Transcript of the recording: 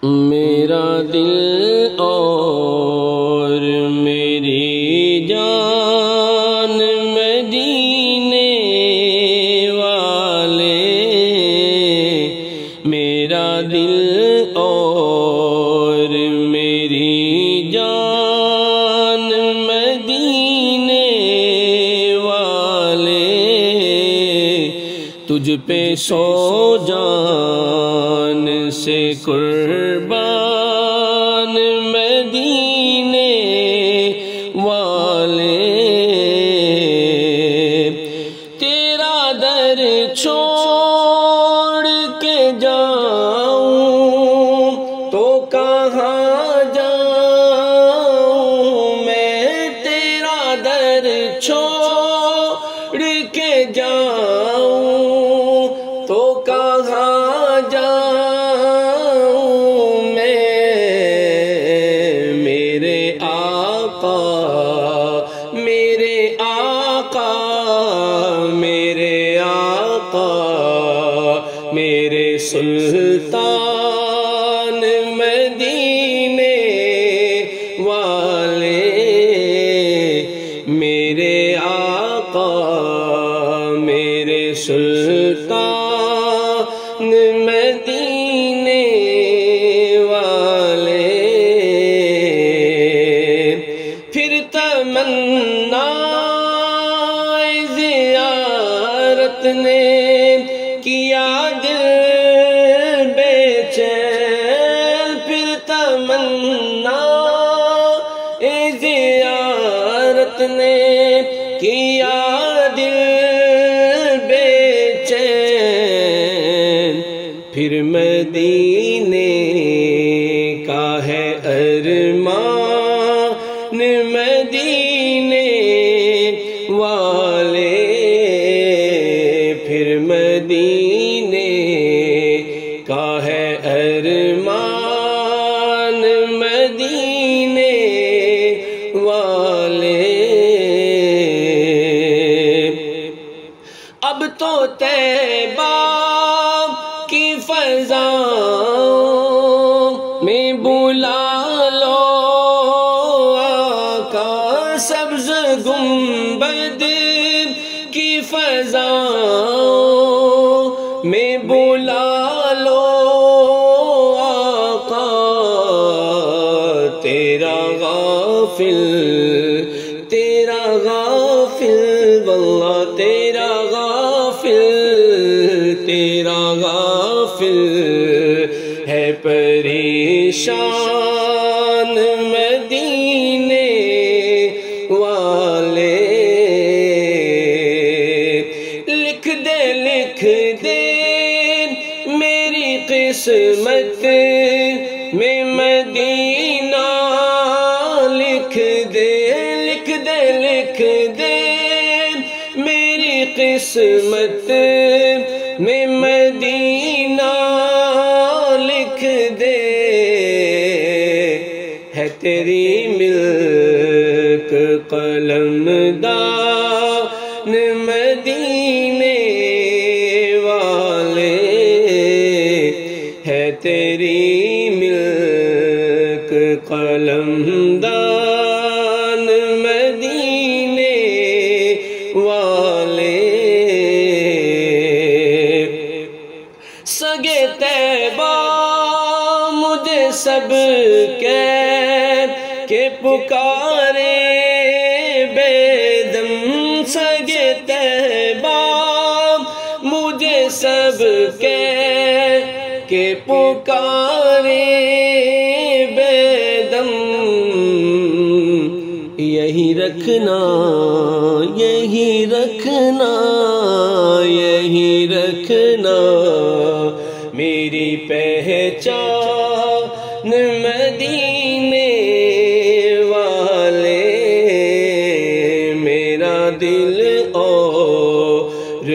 میرا دل اور میری جان مدینے والے، میرا دل اور میری جان مدینے والے، تجھ پہ سو جان سے قربان مدینے والے، تیرا در چھوڑ کے جاؤں تو کہاں جاؤں میں، تیرا در چھوڑ کے جاؤں تو کہاں جاؤں میں، میرے آقا میرے آقا میرے آقا میرے سلطان مدینے والے، میرے آقا میرے سلطان مدینے والے، پھر تمنا زیارت نے کیا دل بے چین، پھر تمنا زیارت نے کیا دل بے چین، پھر مدینے کا ہے ارمان مدینے والے، پھر مدینے کا ہے ارمان مدینے والے، اب تو طیبہ کی فضاؤں میں بلا لو آقا، سبز گنبد کی فضاؤں میں بلا لو آقا، تیرا غافل واللہ تیرا غافل ہے پریشان مدینے والے، لکھ دے میری قسمت میں مدینہ، لکھ دے میری قسمت میں مدینہ، لکھ دے، ہے تیری ملک قلم دان مدینے والے، ہے تیری ملک قلم دان مدینے والے، سگے طیبہ مجھے سب کہہ کے پکارے بے دم، سگے طیبہ مجھے سب کہہ کے پکارے بے دم، یہی رکھنا میری پہچان مدینے والے، میرا دل اور